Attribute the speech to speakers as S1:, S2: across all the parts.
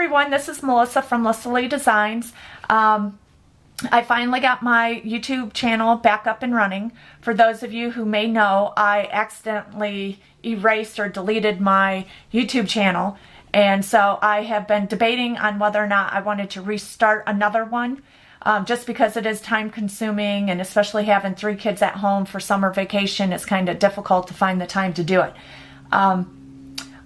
S1: everyone, this is Melissa from Leighe Designs. I finally got my YouTube channel back up and running. For those of you who may know, I accidentally erased or deleted my YouTube channel, and so I have been debating on whether or not I wanted to restart another one, just because it is time consuming, and especially having 3 kids at home for summer vacation, it's kind of difficult to find the time to do it.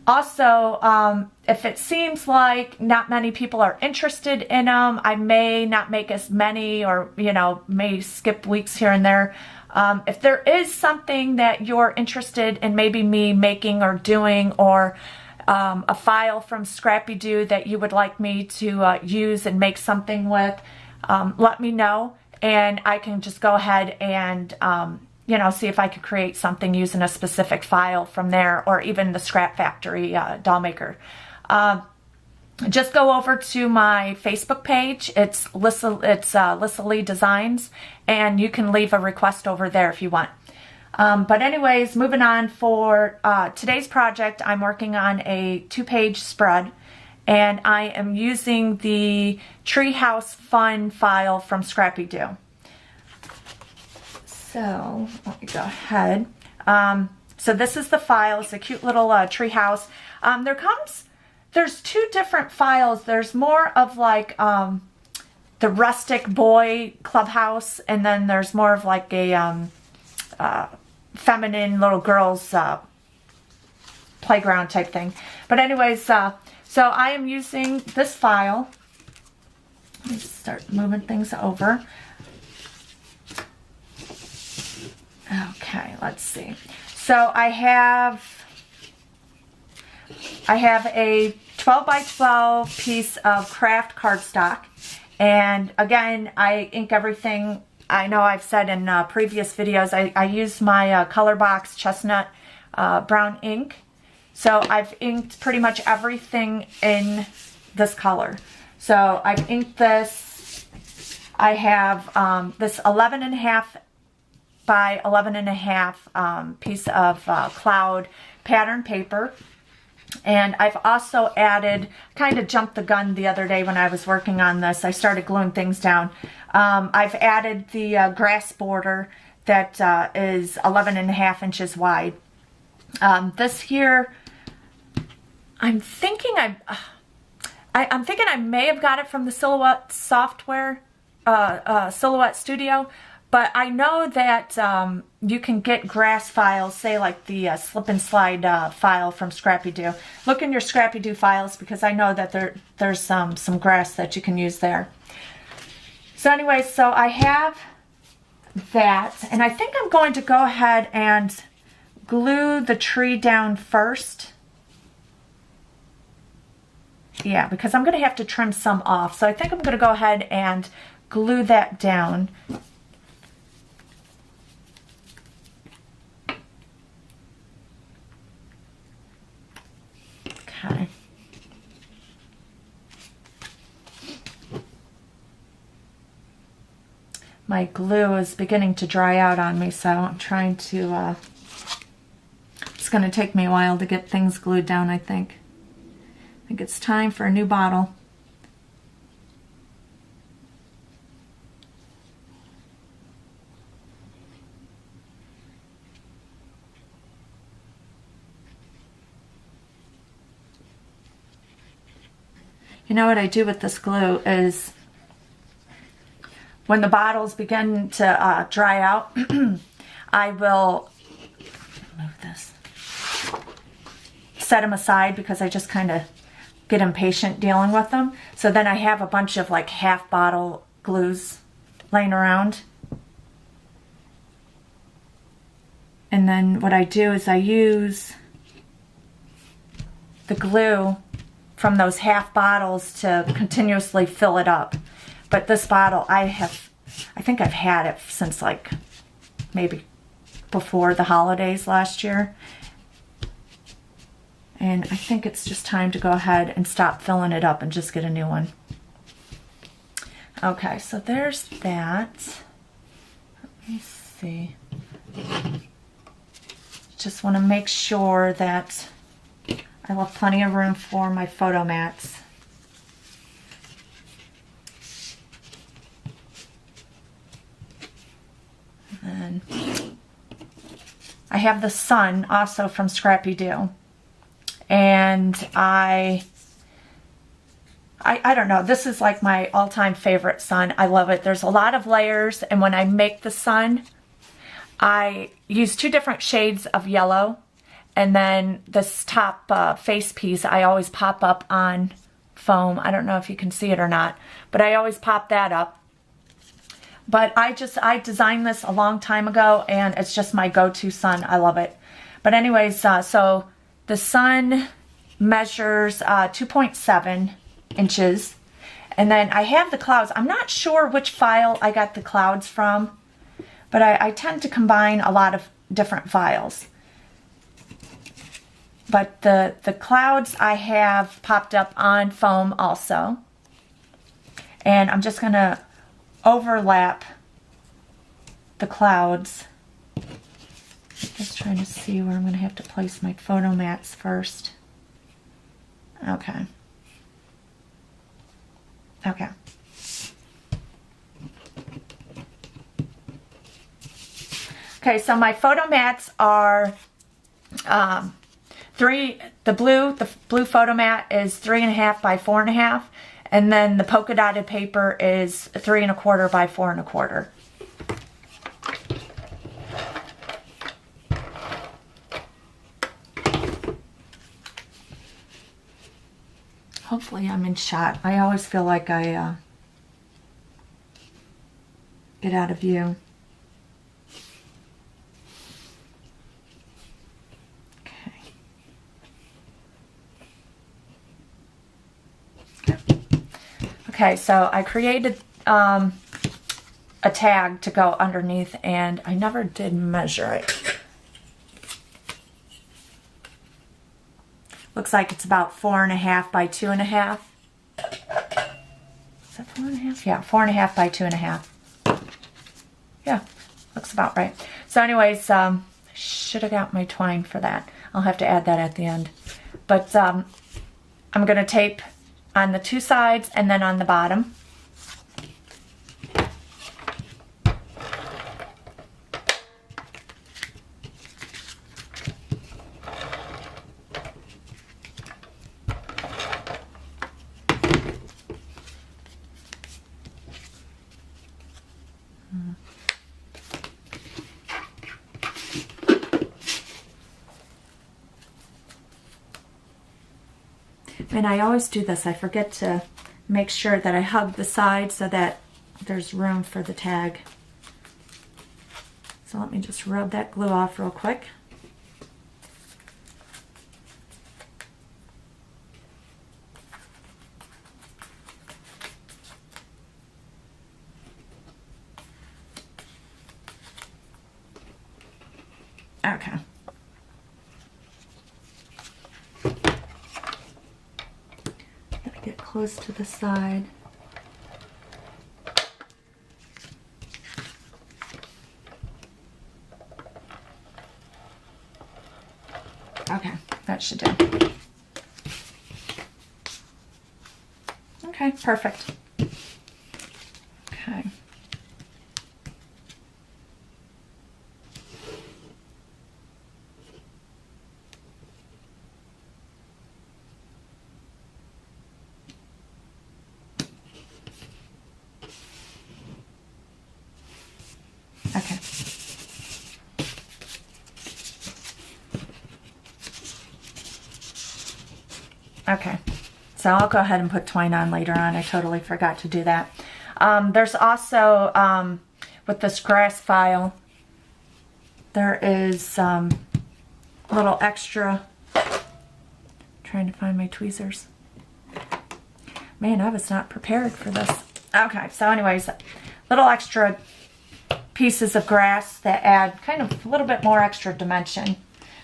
S1: Also, if it seems like not many people are interested in them, I may not make as many, or, you know, may skip weeks here and there. If there is something that you're interested in maybe me making or doing, or a file from Scrappy-Doo that you would like me to use and make something with, let me know, and I can just go ahead and you know, see if I could create something using a specific file from there, or even the Scrap Factory doll maker. Just go over to my Facebook page. It's Leighe Designs, and you can leave a request over there if you want. But anyways, moving on, for today's project, I'm working on a 2-page spread, and I am using the Treehouse Fun file from Scrappy-Doo. So let me go ahead. So this is the file. It's a cute little tree house. There's 2 different files. There's more of like the rustic boy clubhouse, and then there's more of like a feminine little girls playground type thing. But anyways, so I am using this file. Let me just start moving things over. Okay, let's see. So I have a 12 by 12 piece of craft cardstock, and again, I ink everything. I know I've said in previous videos, I use my Color Box Chestnut brown ink. So I've inked pretty much everything in this color. So I've inked this. I have this 11.5 by 11.5 piece of cloud pattern paper. And I've also added, kind of jumped the gun the other day when I was working on this. I started gluing things down. I've added the grass border that is 11.5 inches wide. This here, I'm thinking I may have got it from the Silhouette software, Silhouette Studio. But I know that you can get grass files, say like the slip and slide file from Scrappy-Doo. Look in your Scrappy-Doo files, because I know that there's some grass that you can use there. So anyway, so I have that, and I think I'm going to go ahead and glue the tree down first. Yeah, because I'm going to have to trim some off. So I think I'm going to go ahead and glue that down. Okay. My glue is beginning to dry out on me, so I'm trying to, it's going to take me a while to get things glued down, I think. I think it's time for a new bottle. You know what I do with this glue is, when the bottles begin to dry out, I will move this, set them aside, because I just kind of get impatient dealing with them. So then I have a bunch of like half bottle glues laying around. And then what I do is I use the glue from those half bottles to continuously fill it up. But this bottle, I think I've had it since like maybe before the holidays last year. And I think it's just time to go ahead and stop filling it up and just get a new one. Okay, so there's that. Let me see. Just want to make sure that I left plenty of room for my photo mats. then I have the sun also from Scrappy Doo. And I don't know, this is like my all-time favorite sun. I love it. There's a lot of layers, and when I make the sun, I use 2 different shades of yellow, and then this top face piece I always pop up on foam. I don't know if you can see it or not, but I always pop that up. But I designed this a long time ago, and it's just my go-to sun. I love it. But anyways, so the sun measures 2.7 inches. And then I have the clouds. I'm not sure which file I got the clouds from, but I tend to combine a lot of different files. But the clouds I have popped up on foam also. And I'm just going to overlap the clouds. Just trying to see where I'm going to have to place my photo mats first. Okay. Okay. Okay, so my photo mats are the blue photo mat is 3.5 by 4.5, and then the polka dotted paper is 3.25 by 4.25. Hopefully I'm in shot. I always feel like I get out of view. Okay, so I created a tag to go underneath, and I never did measure it. Looks like it's about 4.5 by 2.5. Is that 4.5? Yeah, 4.5 by 2.5. Yeah, looks about right. So anyways, should have got my twine for that. I'll have to add that at the end. But I'm going to tape on the 2 sides and then on the bottom. And I always do this. I forget to make sure that I hug the side so that there's room for the tag. So let me just rub that glue off real quick. Okay. Get close to the side. Okay, that should do. Okay, perfect. Okay. Okay. Okay, so I'll go ahead and put twine on later on. I totally forgot to do that. There's also, with this grass file, there is a little extra. Trying to find my tweezers. Man, I was not prepared for this. Okay, so anyways, little extra pieces of grass that add kind of a little bit more extra dimension.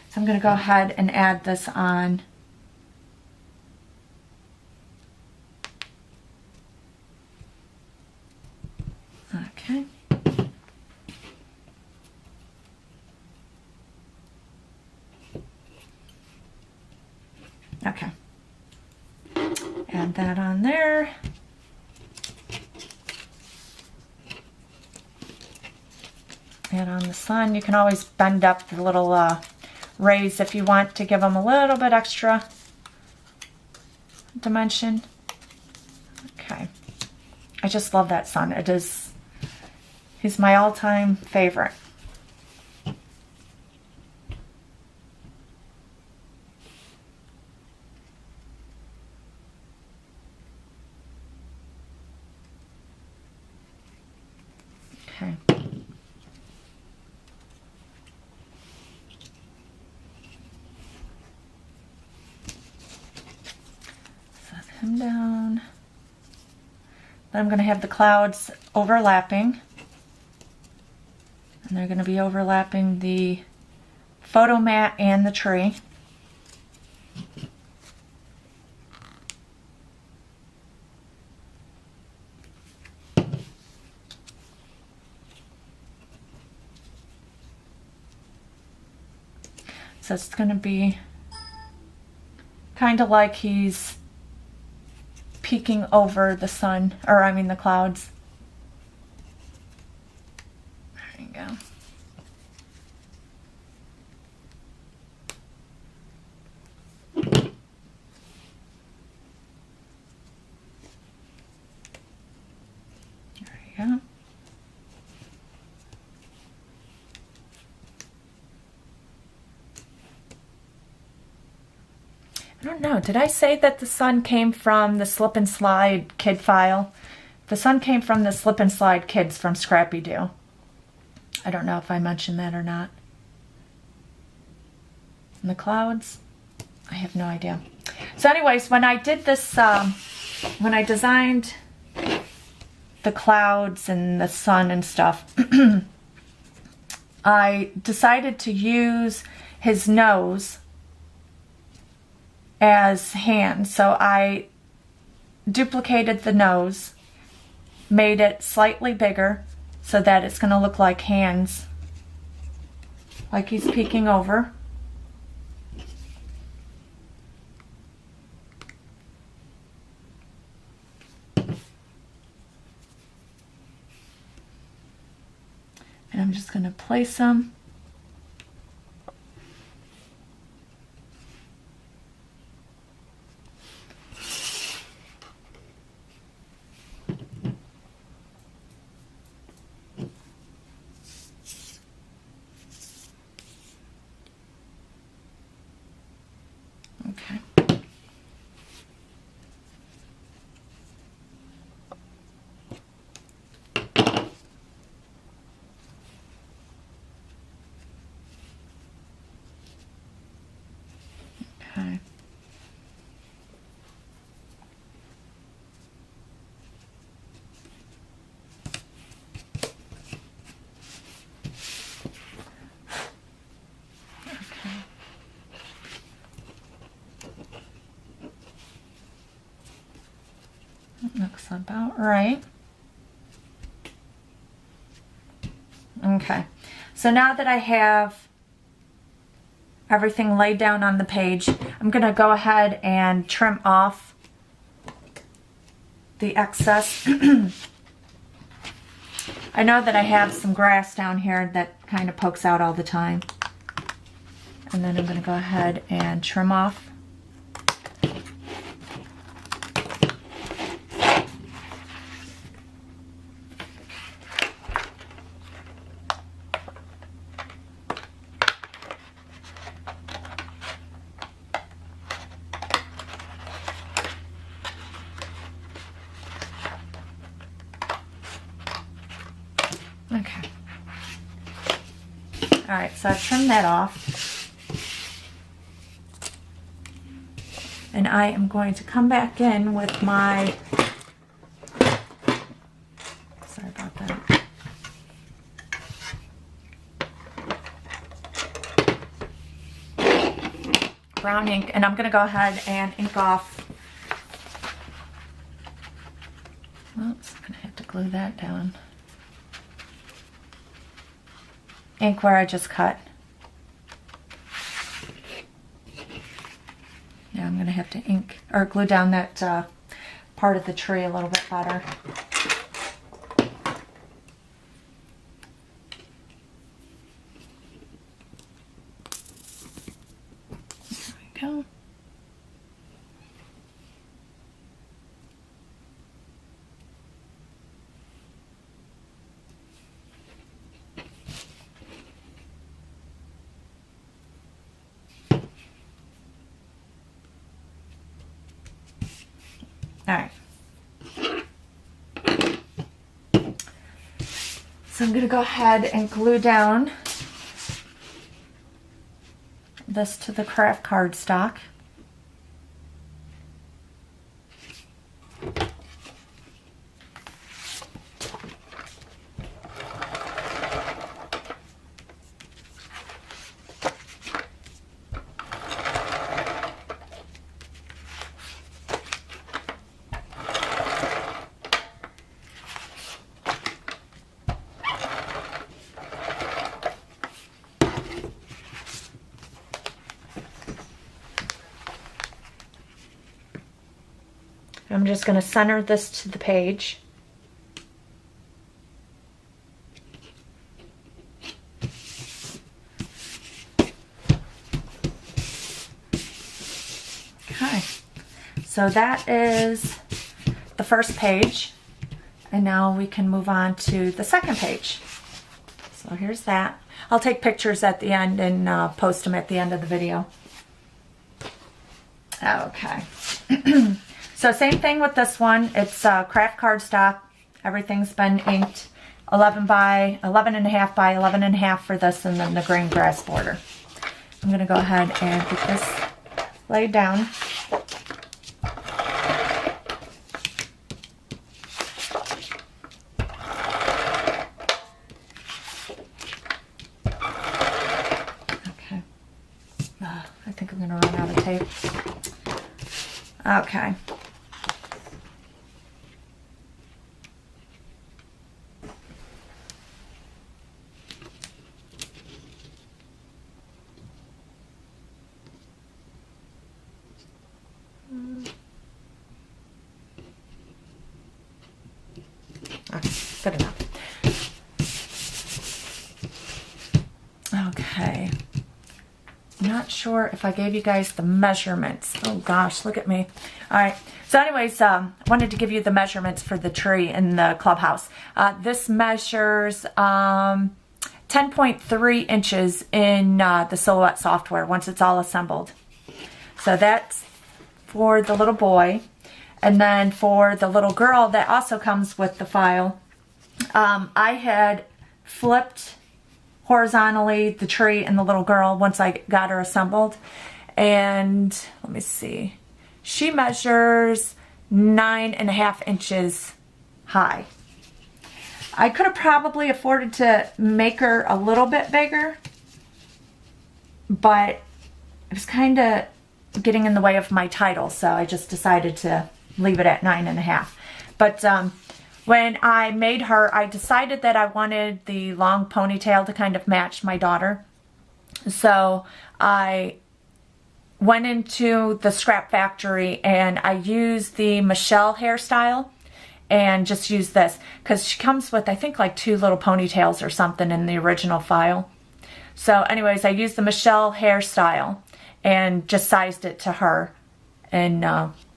S1: So I'm going to go ahead and add this on. Okay. Okay. Add that on there. And on the sun, you can always bend up the little rays if you want to give them a little bit extra dimension. Okay. I just love that sun. He's my all-time favorite. Okay. Set him down. Then I'm going to have the clouds overlapping. And they're going to be overlapping the photo mat and the tree. So it's going to be kind of like he's peeking over the sun, or I mean the clouds. There you go. There you go. I don't know, did I say that the sun came from the Slip and Slide kid file? The sun came from the Slip and Slide kids from Scrappy Doo. I don't know if I mentioned that or not. And the clouds? I have no idea. So anyways, when I did this, when I designed the clouds and the sun and stuff, I decided to use his nose as hands. So I duplicated the nose, made it slightly bigger so that it's going to look like hands, like he's peeking over. And I'm just going to place them. Okay. Okay. Looks about right. Okay, so now that I have everything laid down on the page, I'm going to go ahead and trim off the excess. I know that I have some grass down here that kind of pokes out all the time. And then I'm going to go ahead and trim off. Okay. All right, so I've trimmed that off. And I am going to come back in with my, sorry about that. Brown ink, and I'm going to go ahead and ink off. Oops, I'm going to have to glue that down. Ink where I just cut. Yeah, I'm going to have to ink or glue down that part of the tree a little bit better. go. All right. So I'm going to go ahead and glue down this to the craft cardstock. I'm just going to center this to the page. Okay, so that is the first page, and now we can move on to the second page. So here's that. I'll take pictures at the end and post them at the end of the video. Okay. So same thing with this one. It's craft cardstock. Everything's been inked. 11 and a half by 11 and a half for this, and then the green grass border. I'm going to go ahead and get this laid down. Okay. I think I'm going to run out of tape. Okay. Okay, good enough. Okay. Not sure if I gave you guys the measurements. Oh gosh, look at me. All right. So anyways, wanted to give you the measurements for the tree in the clubhouse. This measures 10.3 inches in the Silhouette software once it's all assembled. So that's for the little boy. And then for the little girl, that also comes with the file. I had flipped horizontally the tree and the little girl once I got her assembled. And let me see. She measures 9.5 inches high. I could have probably afforded to make her a little bit bigger, but it was kind of getting in the way of my title, so I just decided to leave it at 9.5. But when I made her, I decided that I wanted the long ponytail to kind of match my daughter. So I went into the scrap factory and I used the Michelle hairstyle and just used this because she comes with, I think, like 2 little ponytails or something in the original file. So anyways, I used the Michelle hairstyle and just sized it to her and,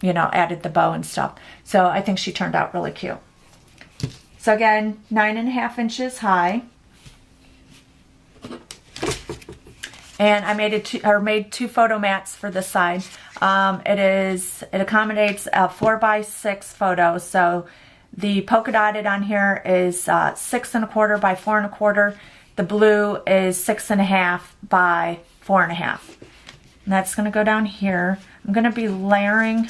S1: you know, added the bow and stuff. So I think she turned out really cute. So again, 9.5 inches high. And I made made 2 photo mats for this side. It accommodates a 4x6 photo. So the polka dotted on here is 6.25 by 4.25. The blue is 6.5 by 4.5. And that's going to go down here. I'm going to be layering,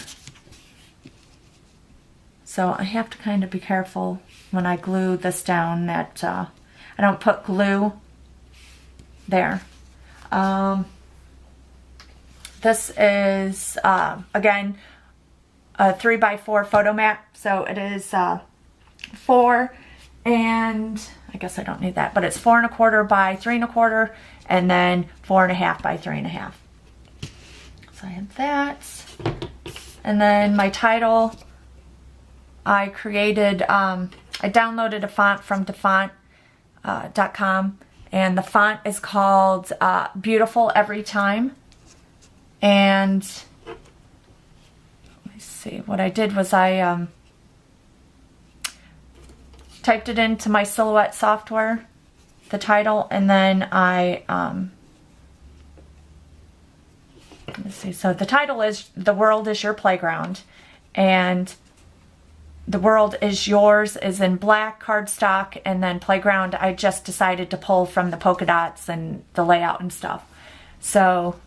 S1: so I have to kind of be careful when I glue this down that I don't put glue there. This is, again, a 3x4 photo mat, so it is 4, and I guess I don't need that, but it's 4.25 by 3.25, and then 4.5 by 3.5. So I have that. And then my title, I created, I downloaded a font from dafont.com, and the font is called Beautiful Every Time. And let me see, what I did was I typed it into my Silhouette software, the title, and then I, let me see, so the title is The World is Your Playground, and The World is Yours is in black cardstock, and then Playground I just decided to pull from the polka dots and the layout and stuff. So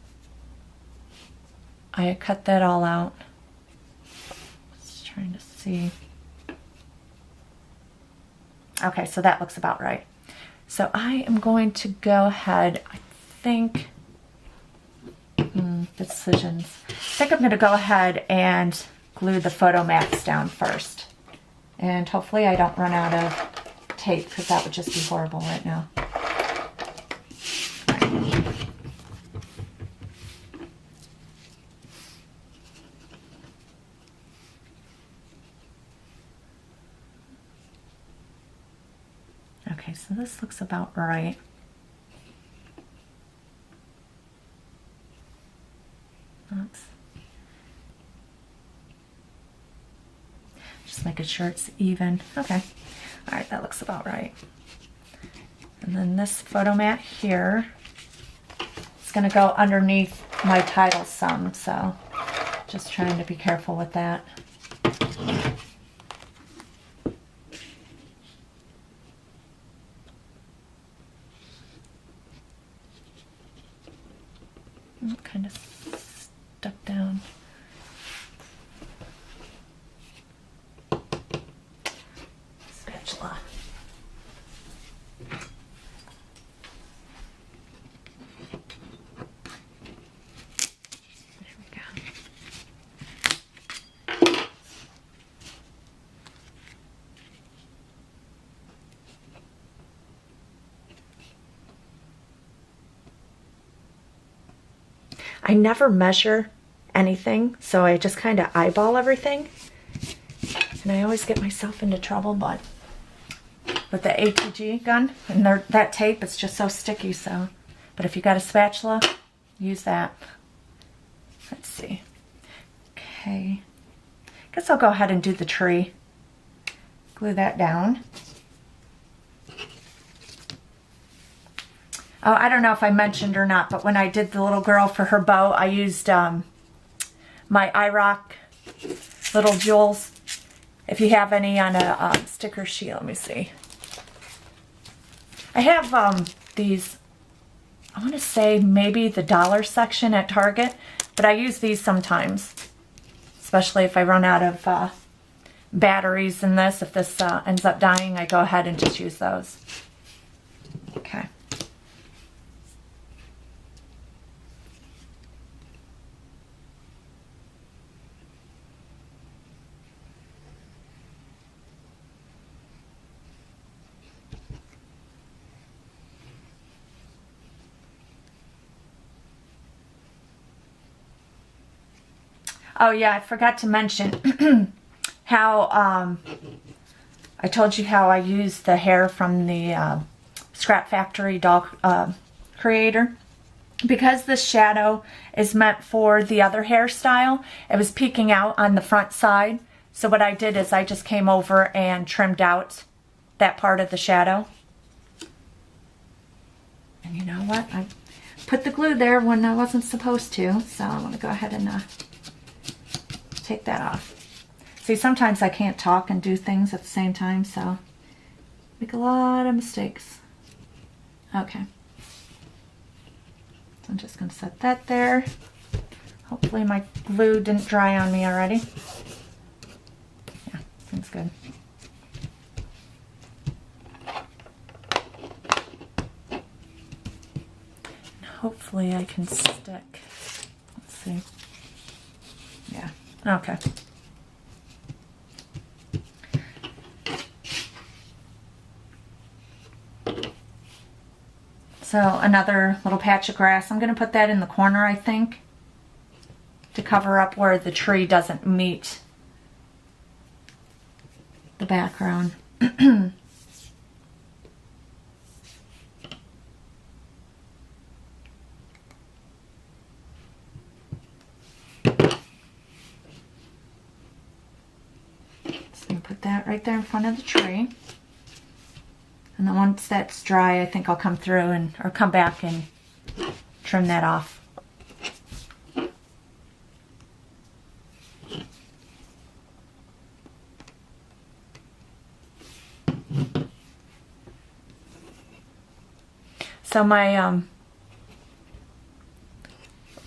S1: I cut that all out. Just trying to see. Okay, so that looks about right. So I am going to go ahead, I think, decisions. I think I'm going to go ahead and glue the photo mats down first. And hopefully I don't run out of tape, because that would just be horrible right now. Okay, so this looks about right. Oops. Just making sure it's even. Okay. All right, that looks about right. And then this photo mat here is going to go underneath my title some, so just trying to be careful with that. Kind of stuck down. Spatula. There we go. I never measure anything, so I just kind of eyeball everything. And I always get myself into trouble, but with the ATG gun and that tape, it's just so sticky, so. But if you got a spatula, use that. Let's see. Okay. Guess I'll go ahead and do the tree. Glue that down. Oh, I don't know if I mentioned or not, but when I did the little girl for her bow, I used my iRock little jewels. If you have any on a sticker sheet, let me see. I have these, I want to say maybe the dollar section at Target, but I use these sometimes, especially if I run out of batteries in this. If this ends up dying, I go ahead and just use those. Okay. Oh yeah, I forgot to mention how I told you how I used the hair from the Scrap Factory doll creator. Because this shadow is meant for the other hairstyle, it was peeking out on the front side. So what I did is I just came over and trimmed out that part of the shadow. And you know what? I put the glue there when I wasn't supposed to, so I'm going to go ahead and take that off. See, sometimes I can't talk and do things at the same time, so make a lot of mistakes. Okay. So I'm just going to set that there. Hopefully my glue didn't dry on me already. Yeah, seems good. And hopefully I can stick. Let's see. Yeah. Okay. So another little patch of grass. I'm going to put that in the corner, I think, to cover up where the tree doesn't meet the background. that right there in front of the tree. And then once that's dry, I think I'll come through or come back and trim that off. So my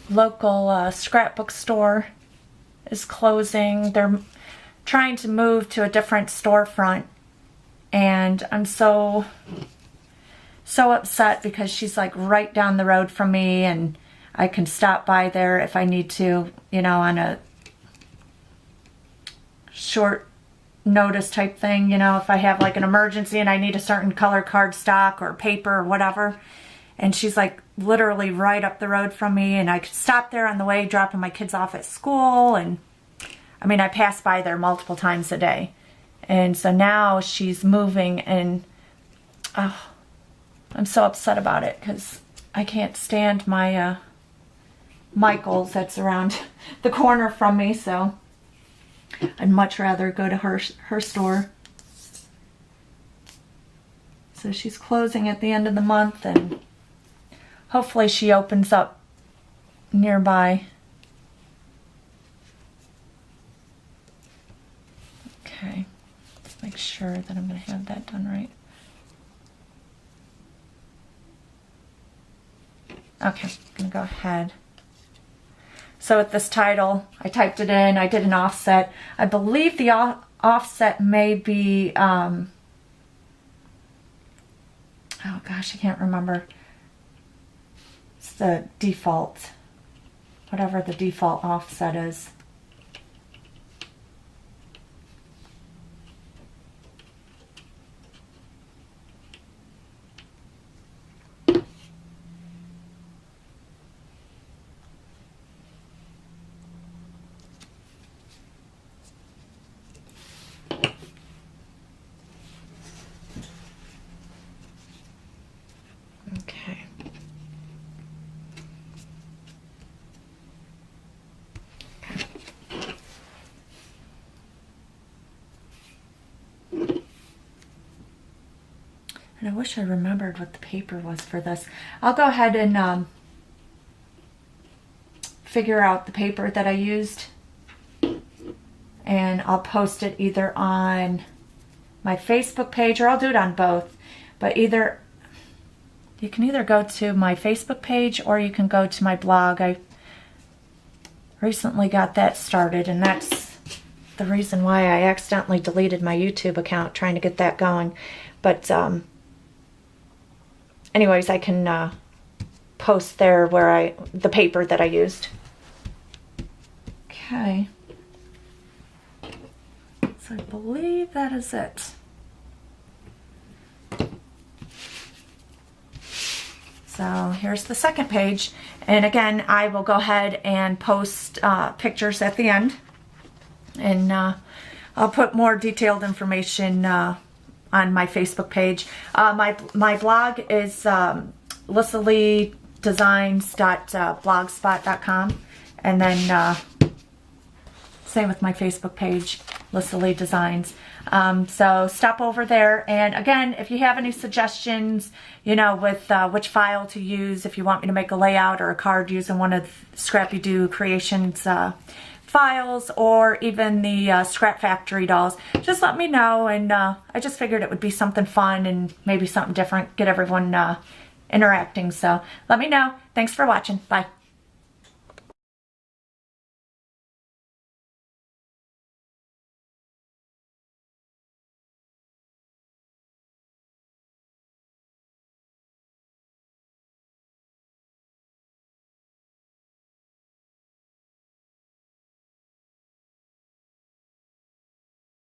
S1: local scrapbook store is closing. They're trying to move to a different storefront, and I'm so upset because she's like right down the road from me, and I can stop by there if I need to, you know, on a short notice type thing, you know, if I have like an emergency and I need a certain color cardstock or paper or whatever. And she's like literally right up the road from me, and I could stop there on the way dropping my kids off at school. And I mean, I pass by there multiple times a day. And so now she's moving, and oh, I'm so upset about it because I can't stand my Michael's that's around the corner from me. So I'd much rather go to her store. So she's closing at the end of the month, and hopefully she opens up nearby. Okay, let's make sure that I'm going to have that done right. Okay, I'm going to go ahead. So with this title, I typed it in, I did an offset. I believe the offset may be, oh gosh, I can't remember. It's the default, whatever the default offset is. Okay. And I wish I remembered what the paper was for this. I'll go ahead and figure out the paper that I used, and I'll post it either on my Facebook page, or I'll do it on both. But either you can either go to my Facebook page or you can go to my blog. I recently got that started, and that's the reason why I accidentally deleted my YouTube account trying to get that going. But anyways, I can post there where the paper that I used. Okay. So I believe that is it. So here's the second page, and again, I will go ahead and post pictures at the end, and I'll put more detailed information on my Facebook page. My blog is LissaLeigheDesigns.blogspot.com, and then same with my Facebook page, Lissa Leighe Designs. So stop over there, and again, if you have any suggestions, you know, with which file to use, if you want me to make a layout or a card using one of Scrappy Doo Creations files, or even the Scrap Factory dolls, just let me know. And I just figured it would be something fun and maybe something different, get everyone interacting. So let me know. Thanks for watching. Bye.